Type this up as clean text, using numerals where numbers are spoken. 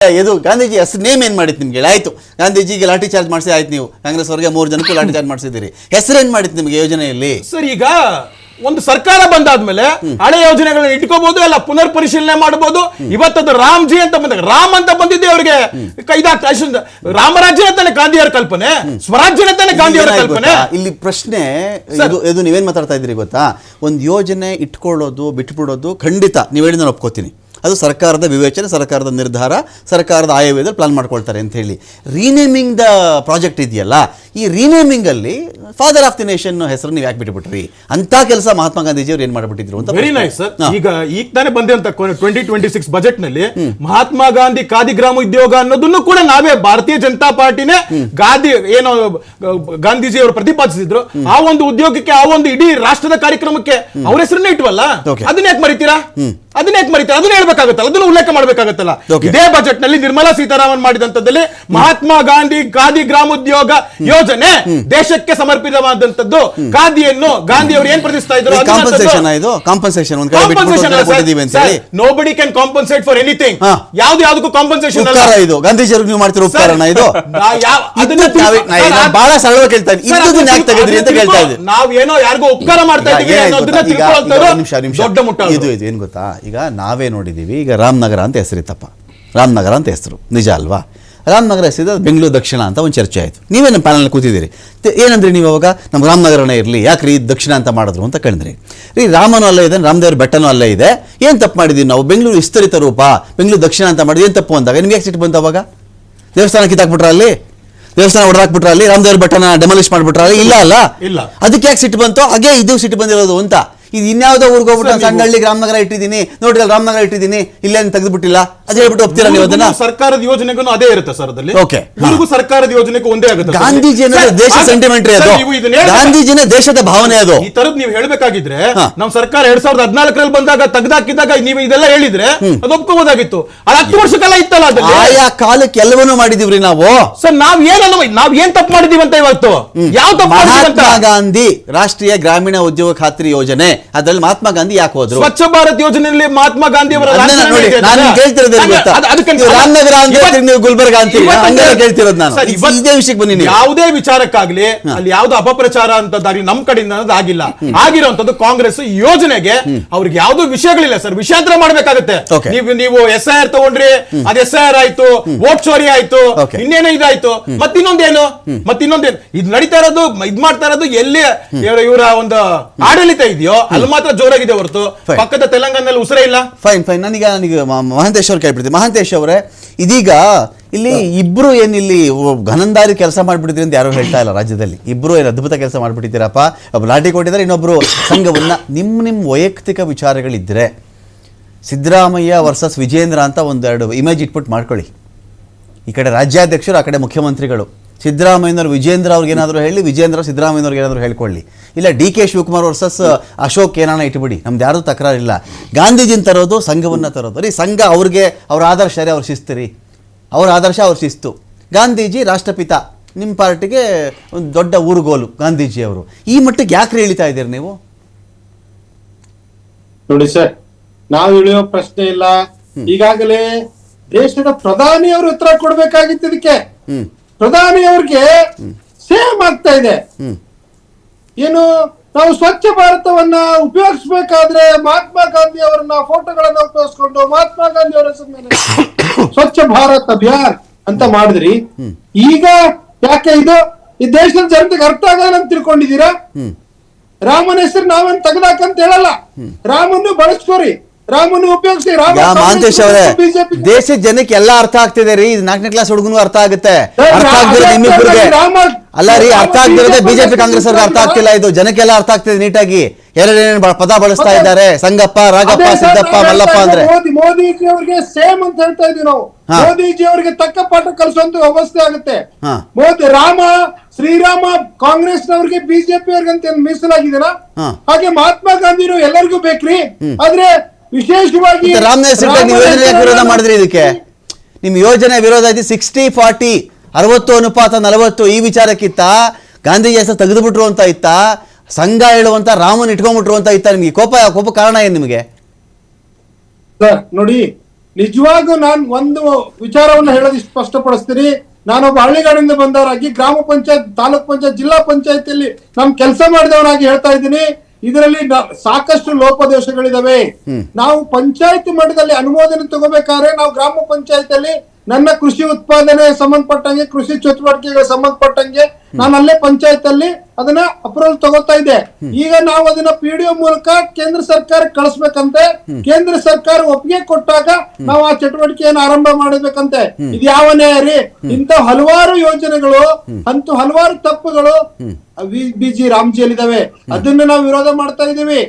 ಇದು ಗಾಂಧೀಜಿ ಹೆಸರು ನೇಮ್ ಏನು ಮಾಡಿತ್ತು ನಿಮಗೆ? ಆಯಿತು, ಗಾಂಧೀಜಿಗೆ ಲಾಠಿ ಚಾರ್ಜ್ ಮಾಡಿಸಿ ಆಯ್ತು, ನೀವು ಕಾಂಗ್ರೆಸ್ ಅವರಿಗೆ 3 ಜನಕ್ಕೂ ಲಾಠಿ ಚಾರ್ಜ್ ಮಾಡಿಸಿದ್ದೀರಿ. ಹೆಸರೇನು ಮಾಡಿತ್ತು ನಿಮಗೆ ಯೋಜನೆಯಲ್ಲಿ? ಸರ್, ಈಗ ಒಂದು ಸರ್ಕಾರ ಬಂದಾದ್ಮೇಲೆ ಹಳೆ ಯೋಜನೆಗಳನ್ನ ಇಟ್ಕೋಬಹುದು, ಎಲ್ಲ ಪುನರ್ ಪರಿಶೀಲನೆ ಮಾಡಬಹುದು. ಇವತ್ತದು ರಾಮ್ಜಿ ಅಂತ ಬಂದಾಗ ರಾಮ್ ಅಂತ ಬಂದಿದ್ದೆ ಅವರಿಗೆ ಇದಾಗ್ತಾ, ರಾಮರಾಜ್ಯ ಅಂತಾನೆ ಗಾಂಧಿಯವರ ಕಲ್ಪನೆ, ಸ್ವರಾಜ್ಯ ಅಂತಾನೆ ಗಾಂಧಿಯವರ ಕಲ್ಪನೆ. ಇಲ್ಲಿ ಪ್ರಶ್ನೆ ಇದು ನೀವೇನ್ ಮಾತಾಡ್ತಾ ಇದ್ದೀರಿ ಗೊತ್ತಾ? ಒಂದು ಯೋಜನೆ ಇಟ್ಕೊಳ್ಳೋದು ಬಿಟ್ಬಿಡೋದು ಖಂಡಿತ ನೀವು ಹೇಳಿ ನಾನು ಒಪ್ಕೋತೀನಿ, ಅದು ಸರ್ಕಾರದ ವಿವೇಚನೆ, ಸರ್ಕಾರದ ನಿರ್ಧಾರ, ಸರ್ಕಾರದ ಆಯವ್ಯದಲ್ಲಿ ಪ್ಲಾನ್ ಮಾಡ್ಕೊಳ್ತಾರೆ ಅಂತ ಹೇಳಿ. ರೀನೇಮಿಂಗ್ ದ ಪ್ರಾಜೆಕ್ಟ್ ಇದೆಯಲ್ಲ, ಈ ರೀನೇಮಿಂಗಲ್ಲಿ ಫಾದರ್ ಆಫ್ ದಿ ನೇಷನ್ ಹೆಸರು ನೀವು ಯಾಕೆ ಬಿಟ್ಬಿಟ್ರಿ? ಅಂತ ಕೆಲಸ ಮಹಾತ್ಮ ಗಾಂಧೀಜಿಯವರು ಏನು ಮಾಡಿಬಿಟ್ಟಿದ್ರು ಅಂತ. Very nice sir. ಈಗ ತಾನೇ ಬಂದಂತ 2026 ಬಜೆಟ್ ನಲ್ಲಿ ಮಹಾತ್ಮ ಗಾಂಧಿ ಖಾದಿ ಗ್ರಾಮ ಉದ್ಯೋಗ ಅನ್ನೋದನ್ನು ಕೂಡ ನಾವೇ ಭಾರತೀಯ ಜನತಾ ಪಾರ್ಟಿನೇ ಏನೋ ಗಾಂಧೀಜಿಯವರು ಪ್ರತಿಪಾದಿಸಿದ್ರು. ಆ ಒಂದು ಉದ್ಯೋಗಕ್ಕೆ, ಆ ಒಂದು ಇಡೀ ರಾಷ್ಟ್ರದ ಕಾರ್ಯಕ್ರಮಕ್ಕೆ ಅವ್ರ ಹೆಸರನ್ನೇ ಇಟ್ವಲ್ಲ, ಅದನ್ನ ಯಾಕೆ ಮರಿತೀರಾ? ಅದನ್ನ ಹೇಳ್ಬೇಕಾಗತ್ತಲ್ಲ, ಅದನ್ನು ಉಲ್ಲೇಖ ಮಾಡಬೇಕಾಗತ್ತಲ್ಲ. ಇದೇ ಬಜೆಟ್ ನಲ್ಲಿ ನಿರ್ಮಲಾ ಸೀತಾರಾಮನ್ ಮಾಡಿದಂತದ್ದಲ್ಲಿ ಮಹಾತ್ಮ ಗಾಂಧಿ ಖಾದಿ ಗ್ರಾಮೋದ್ಯೋಗ ಯೋಜನೆ ದೇಶಕ್ಕೆ ಸಮರ್ಪಿತವಾದಂತದ್ದು. ಖಾದಿಯನ್ನು ಗಾಂಧಿ ಅವರು ಏನ್ ಪ್ರತಿಸ್ತಾ ಇದ್ರು? Nobody can compensate for anything. ಯಾವ್ದಕ್ಕೂ ಕಾಂಪನ್ಸೇಷನ್ ಅಲ್ಲ ಇದು. ಗಾಂಧೀಜಿ ನೀವು ಮಾಡ್ತಿರೋ ಉಪಕಾರನ ಇದು? ಬಹಳ ಸರಳವಾಗಿ ಕೇಳ್ತಾ ಇದ್ದೀನಿ, ನಾವೇನೋ ಯಾರಿಗೋ ಉಪಕಾರ ಮಾಡ್ತಾ ಇದ್ದೀವಿ ಅನ್ನೋದನ್ನ ತಿಳ್ಕೊಳ್ಳೋದು ದೊಡ್ಡ ಮುಟ್ಟ. ಇದು ಏನ್ ಗೊತ್ತಾ, ಈಗ ನಾವೇ ನೋಡಿದ್ದೀವಿ, ಈಗ ರಾಮನಗರ ಅಂತ ಹೆಸರಿತ್ತಪ್ಪ, ರಾಮನಗರ ಅಂತ ಹೆಸರು ನಿಜ ಅಲ್ವಾ? ರಾಮನಗರ ಹೆಸರಿದ ಬೆಂಗಳೂರು ದಕ್ಷಿಣ ಅಂತ ಒಂದು ಚರ್ಚೆ ಆಯಿತು. ನೀವೇನು ಪ್ಯಾನಲ್ ಕೂತಿದ್ದೀರಿ, ಏನಂದ್ರಿ ನೀವು ಅವಾಗ? ನಮ್ಮ ರಾಮನಗರನೇ ಇರಲಿ, ಯಾಕ್ರಿ ದಕ್ಷಿಣ ಅಂತ ಮಾಡಿದ್ರು ಅಂತ ಕೇಳಿದ್ರಿ. ರೀ, ರಾಮನೂ ಅಲ್ಲೇ ಇದೆ, ರಾಮದೇವ್ರ ಬೆಟ್ಟನೂ ಅಲ್ಲೇ ಇದೆ, ಏನು ತಪ್ಪು ಮಾಡಿದ್ದೀವಿ ನಾವು? ಬೆಂಗಳೂರು ವಿಸ್ತರಿತ ರೂಪ, ಬೆಂಗಳೂರು ದಕ್ಷಿಣ ಅಂತ ಮಾಡಿದ್ವಿ, ಏನು ತಪ್ಪು ಅಂದಾಗ ನಿಮ್ಗೆ ಯಾಕೆ ಸಿಟ್ಟು ಬಂತು ಅವಾಗ? ದೇವಸ್ಥಾನ ಕಿತ್ತಾಕ್ಬಿಟ್ರ ಅಲ್ಲಿ, ದೇವಸ್ಥಾನ ಹೊಡೆದಾಕ್ಬಿಟ್ರ ಅಲ್ಲಿ, ರಾಮದೇವ್ರ ಬೆಟ್ಟನ ಡೆಮಾಲಿಷ್ ಮಾಡ್ಬಿಟ್ರ ಅಲ್ಲಿ? ಇಲ್ಲ ಅಲ್ಲ, ಅದಕ್ಕೆ ಯಾಕೆ ಸಿಟ್ಟು ಬಂತು? ಹಾಗೆ ಇದು ಸಿಟ್ಟು ಬಂದಿರೋದು ಅಂತ. ಇದು ಇನ್ಯಾವುದೋ ಊರಿಗೆ ಹೋಗ್ಬಿಟ್ಟು ಸಣ್ಣ ಹಳ್ಳಿಗೆ ರಾಮನಗರ ಇಟ್ಟಿದ್ದೀನಿ ನೋಡಿ, ರಾಮನಗರ ಇಟ್ಟಿದ್ದೀನಿ, ಇಲ್ಲೇನು ತೆಗೆದುಬಿಟ್ಟಿಲ್ಲ ಅದು ಹೇಳ್ಬಿಟ್ಟು ಹೋಗ್ತೀರಾ ನೀವು? ಅದನ್ನ ಸರ್ಕಾರದ ಯೋಜನೆಗೂ ಅದೇ ಇರುತ್ತೆ ಸರ್, ಅದಲ್ಲಿ ಸರ್ಕಾರದ ಯೋಜನೆಗೂ ಒಂದೇ ಆಗುತ್ತೆ. ಗಾಂಧೀಜಿ ಅನ್ನೋದು ದೇಶ ಸೆಂಟಿಮೆಂಟ್ರಿ, ಅದು ಗಾಂಧೀಜಿನೇ ದೇಶದ ಭಾವನೆ. ಅದು ಈ ತರದ್ ನೀವು ಹೇಳ್ಬೇಕಾಗಿದ್ರೆ ನಮ್ ಸರ್ಕಾರ 2014ರಲ್ಲಿ ಬಂದಾಗ ತೆಗೆದಾಕಿದಾಗ ನೀವು ಇದೆಲ್ಲ ಹೇಳಿದ್ರೆ ಅದು ಒಪ್ಕೋಬೋದಾಗಿತ್ತು. ಅದು 10 ವರ್ಷಕ್ಕೆಲ್ಲ ಇತ್ತಲ್ಲ, ಅದರಲ್ಲಿ ಆಯಾ ಕಾಲಕ್ಕೆ ಎಲ್ಲವನ್ನೂ ಮಾಡಿದೀವ್ರಿ ನಾವು. ಸರ್, ನಾವ್ ಏನ್ ತಪ್ಪು ಮಾಡಿದೀವಿ ಅಂತ ಇವತ್ತು? ಯಾವ ತಪ್ಪು? ಮಹಾತ್ಮ ಗಾಂಧಿ ರಾಷ್ಟ್ರೀಯ ಗ್ರಾಮೀಣ ಉದ್ಯೋಗ ಖಾತ್ರಿ ಯೋಜನೆ, ಅದ್ರಲ್ಲಿ ಮಹಾತ್ಮ ಗಾಂಧಿ ಯಾಕೆ ಹೋದ್ರು? ಸ್ವಚ್ಛ ಭಾರತ್ ಯೋಜನೆಯಲ್ಲಿ ಮಹಾತ್ಮ ಗಾಂಧಿ ಅವರ ರಾಮನಗರ ಅಂತ ನೀವು ಗುಲ್ಬರ್ಗ ಅಂತೀರಿ, ಕೇಳ್ತಿರೋದು ನಾನು. ಇದೇ ವಿಷಯಕ್ಕೆ ಬನ್ನಿ. ಯಾವುದೇ ವಿಚಾರಕ್ಕಾಗ್ಲಿ ಅಲ್ಲಿ ಯಾವ್ದು ಅಪಪ್ರಚಾರ ಅಂತದಾಗ್ಲಿ ನಮ್ ಕಡೆಯಿಂದ ಆಗಿಲ್ಲ. ಆಗಿರುವಂತದ್ದು ಕಾಂಗ್ರೆಸ್ ಯೋಜನೆಗೆ ಅವ್ರಿಗೆ ಯಾವ್ದು ವಿಷಯಗಳಿಲ್ಲ ಸರ್, ವಿಷಯಾಂತರ ಮಾಡ್ಬೇಕಾಗತ್ತೆ. ನೀವು SIR ತಗೊಂಡ್ರಿ, ಅದು SIR ಆಯ್ತು, ವೋಟ್ ಚೋರಿ ಆಯ್ತು, ಇನ್ನೇನೋ ಇದಾಯ್ತು, ಮತ್ತಿನ್ನೊಂದೇನು ಇದು ನಡೀತಾ ಇರೋದು, ಇದ್ ಮಾಡ್ತಾ ಇರೋದು ಎಲ್ಲಿ ಇವರ ಒಂದು ಆಡಳಿತ ಇದೆಯೋ ಅಲ್ಲಿ ಮಾತ್ರ ಜೋರಾಗಿದೆ ಹೊರತು ಪಕ್ಕದ ತೆಲಂಗಾಣದಲ್ಲಿ ಉಸಿರೇ ಇಲ್ಲ. ಫೈನ್. ನನಗೆ ಮಹಾಂತೇಶ್ ಅವ್ರು ಕೇಳ್ಬಿಡ್ತೀವಿ. ಮಹಾಂತೇಶ್ ಅವರೇ, ಇದೀಗ ಇಲ್ಲಿ ಇಬ್ರು ಏನಿಲ್ಲಿ ಘನಂದಾರಿ ಕೆಲಸ ಮಾಡ್ಬಿಟ್ಟಿದ್ರಿ ಅಂತ ಯಾರು ಹೇಳ್ತಾ ಇಲ್ಲ ರಾಜ್ಯದಲ್ಲಿ. ಇಬ್ರು ಏನು ಅದ್ಭುತ ಕೆಲಸ ಮಾಡ್ಬಿಟ್ಟಿದ್ದೀರಪ್ಪ. ಒಬ್ಬರು ಲಾಠಿ ಕೊಟ್ಟಿದ್ದಾರೆ, ಇನ್ನೊಬ್ರು ಸಂಘವನ್ನ. ನಿಮ್ಮ ವೈಯಕ್ತಿಕ ವಿಚಾರಗಳಿದ್ರೆ ಸಿದ್ದರಾಮಯ್ಯ ವರ್ಸಸ್ ವಿಜೇಂದ್ರ ಅಂತ ಒಂದೆರಡು ಇಮೇಜ್ ಇಟ್ಬಿಟ್ಟು ಮಾಡ್ಕೊಳ್ಳಿ. ಈ ಕಡೆ ರಾಜ್ಯಾಧ್ಯಕ್ಷರು, ಆ ಕಡೆ ಮುಖ್ಯಮಂತ್ರಿಗಳು. ಸಿದ್ದರಾಮಯ್ಯನವರು ವಿಜೇಂದ್ರ ಅವ್ರಿಗೆ ಏನಾದರೂ ಹೇಳಿ, ವಿಜೇಂದ್ರ ಸಿದ್ದರಾಮಯ್ಯನವ್ರಿಗೆ ಏನಾದರೂ ಹೇಳ್ಕೊಳ್ಳಿ. ಇಲ್ಲ DK ಶಿವಕುಮಾರ್ ವರ್ಸಸ್ ಅಶೋಕ್ ಏನಾನ ಇಟ್ಬಿಡಿ, ನಮ್ದು ಯಾರು ತಕರಾರಿಲ್ಲ. ಗಾಂಧೀಜಿನ ತರೋದು, ಸಂಘವನ್ನು ತರೋದು ರೀ. ಸಂಘ ಅವ್ರಿಗೆ ಅವ್ರ ಆದರ್ಶ ರೀ, ಅವ್ರ ಶಿಸ್ತು ರೀ, ಅವ್ರ ಆದರ್ಶ ಅವ್ರ ಶಿಸ್ತು. ಗಾಂಧೀಜಿ ರಾಷ್ಟ್ರಪಿತ, ನಿಮ್ಮ ಪಾರ್ಟಿಗೆ ಒಂದು ದೊಡ್ಡ ಊರುಗೋಲು ಗಾಂಧೀಜಿಯವರು. ಈ ಮಟ್ಟಿಗೆ ಯಾಕೆ ಇಳಿತಾ ಇದ್ದೀರಿ ನೀವು? ನೋಡಿ ಸರ್, ನಾವು ಇಳಿಯೋ ಪ್ರಶ್ನೆ ಇಲ್ಲ. ಈಗಾಗಲೇ ದೇಶದ ಪ್ರಧಾನಿಯವರು ಉತ್ತರ ಕೊಡ್ಬೇಕಾಗಿತ್ತು ಇದಕ್ಕೆ. ಪ್ರಧಾನಿಯವ್ರಿಗೆ ಸೇಮ್ ಆಗ್ತಾ ಇದೆ. ಏನು, ನಾವು ಸ್ವಚ್ಛ ಭಾರತವನ್ನ ಉಪಯೋಗಿಸಬೇಕಾದ್ರೆ ಮಹಾತ್ಮ ಗಾಂಧಿ ಅವರನ್ನ ಫೋಟೋಗಳನ್ನ ಉಪಯೋಗಿಸ್ಕೊಂಡು ಮಹಾತ್ಮ ಗಾಂಧಿ ಅವರ ಹೆಸರು ಮೇಲೆ ಸ್ವಚ್ಛ ಭಾರತ್ ಅಭಿಯಾನ್ ಅಂತ ಮಾಡಿದ್ರಿ. ಈಗ ಯಾಕೆ ಇದು ಈ ದೇಶದ ಜನತೆಗೆ ಅರ್ಥ ಆಗಲ್ಲ ಅಂತ ತಿಳ್ಕೊಂಡಿದ್ದೀರಾ? ರಾಮನ ಹೆಸರು ನಾವೇನ್ ತೆಗೆದಾಕಂತ ಹೇಳಲ್ಲ, ರಾಮನ್ನು ಬಳಸ್ಕೋರಿ, ರಾಮನ್ನು ಉಪಯೋಗಿಸಿ. ಮಹಾಂತೇಶ್ ಅವರೇ, ದೇಶದ ಜನಕ್ಕೆ ಎಲ್ಲ ಅರ್ಥ ಆಗ್ತಿದೆ ರೀ. 4ನೇ ಕ್ಲಾಸ್ ಹುಡುಗನು ಅರ್ಥ ಆಗುತ್ತೆ. ಅರ್ಥ ಆಗ್ತಿರೋದು ನಿಮ್ಮಿಬ್ಬರಿಗೆ ಅಲ್ಲ ರೀ, ಅರ್ಥ ಆಗ್ತಿರೋದೇ ಬಿಜೆಪಿ ಕಾಂಗ್ರೆಸ್ ಅವ್ರಿಗೆ ಅರ್ಥ ಆಗ್ತಿಲ್ಲ. ಇದು ಜನಕ್ಕೆಲ್ಲ ಅರ್ಥ ಆಗ್ತಿದೆ ನೀಟಾಗಿ. ಏನೇನು ಪದ ಬಳಸ್ತಾ ಇದ್ದಾರೆ, ಸಂಗಪ್ಪ, ರಾಗಪ್ಪ, ಸಿದ್ದಪ್ಪ, ಮಲ್ಲಪ್ಪ ಅಂದ್ರೆ. ಮೋದಿಜಿ ಅವರಿಗೆ ಸೇಮ್ ಅಂತ ಹೇಳ್ತಾ ಇದೀವಿ ನಾವು. ಮೋದಿಜಿ ಅವರಿಗೆ ತಕ್ಕ ಪಾಠ ಕಲಿಸುವಂತ ವ್ಯವಸ್ಥೆ ಆಗುತ್ತೆ. ಶ್ರೀರಾಮ ಕಾಂಗ್ರೆಸ್ನವ್ರಿಗೆ ಬಿಜೆಪಿ ಅವ್ರಿಗೆ ಅಂತ ಮೀಸಲಾಗಿದ್ದೀರಾ? ಹಾಗೆ ಮಹಾತ್ಮ ಗಾಂಧಿನೂ ಎಲ್ಲರಿಗೂ ಬೇಕ್ರಿ. ಆದ್ರೆ ವಿಶೇಷವಾಗಿ ವಿರೋಧ ಮಾಡಿದ್ರಿ ಇದಕ್ಕೆ. ನಿಮ್ ಯೋಜನೆ ವಿರೋಧ ಇದೆ. 60-40, 60:40 ಈ ವಿಚಾರಕ್ಕಿತ್ತ ಗಾಂಧೀಜಿ ಹೆಸರು ತೆಗೆದುಬಿಟ್ರು ಅಂತ ಇತ್ತ, ಸಂಘ ಹೇಳುವಂತ ರಾಮನ್ ಇಟ್ಕೊಂಡ್ಬಿಟ್ರು ಅಂತ ಇತ್ತ. ನಿಮ್ಗೆ ಕೋಪ ಕಾರಣ ಏನು ನಿಮಗೆ? ನೋಡಿ, ನಿಜವಾಗೂ ನಾನು ಒಂದು ವಿಚಾರವನ್ನು ಹೇಳೋದು ಸ್ಪಷ್ಟಪಡಿಸ್ತೀನಿ. ನಾನೊಬ್ಬ ಹಳ್ಳಿಗಾಡಿಂದ ಬಂದವರಾಗಿ ಗ್ರಾಮ ಪಂಚಾಯತ್, ತಾಲೂಕ್ ಪಂಚಾಯತ್, ಜಿಲ್ಲಾ ಪಂಚಾಯತಿಯಲ್ಲಿ ನಮ್ ಕೆಲಸ ಮಾಡಿದವನಾಗಿ ಹೇಳ್ತಾ ಇದ್ದೀನಿ. ಇದರಲ್ಲಿ ಸಾಕಷ್ಟು ಲೋಪದೋಷಗಳಿದಾವೆ. ನಾವು ಪಂಚಾಯತ್ ಮಟ್ಟದಲ್ಲಿ ಅನುಮೋದನೆ ತಗೋಬೇಕಾದ್ರೆ ನಾವು ಗ್ರಾಮ ಪಂಚಾಯತ್ ನನ್ನ ಕೃಷಿ ಉತ್ಪಾದನೆ ಸಂಬಂಧಪಟ್ಟಂಗೆ, ಕೃಷಿ ಚಟುವಟಿಕೆಗೆ ಸಂಬಂಧಪಟ್ಟಂಗೆ ನಾನು ಅಲ್ಲೇ ಪಂಚಾಯತ್ ಅಲ್ಲಿ ಅದನ್ನ ಅಪ್ರೂವಲ್ ತಗೋತಾ ಇದ್ದೆ. ಈಗ ನಾವು ಅದನ್ನ PDO ಮೂಲಕ ಕೇಂದ್ರ ಸರ್ಕಾರಕ್ಕೆ ಕಳಿಸ್ಬೇಕಂತೆ. ಕೇಂದ್ರ ಸರ್ಕಾರ ಒಪ್ಪಿಗೆ ಕೊಟ್ಟಾಗ ನಾವು ಆ ಚಟುವಟಿಕೆಯನ್ನು ಆರಂಭ ಮಾಡಬೇಕಂತೆ. ಇದು ಯಾವ ನ್ಯಾಯ ರೀ? ಇಂತ ಹಲವಾರು ಯೋಜನೆಗಳು ಅಂತೂ ಹಲವಾರು ತಪ್ಪುಗಳು BG ರಾಮ್ಜಿಯಲ್ಲಿದ್ದಾವೆ. ಅದನ್ನ ನಾವು ವಿರೋಧ ಮಾಡ್ತಾ ಇದೀವಿ.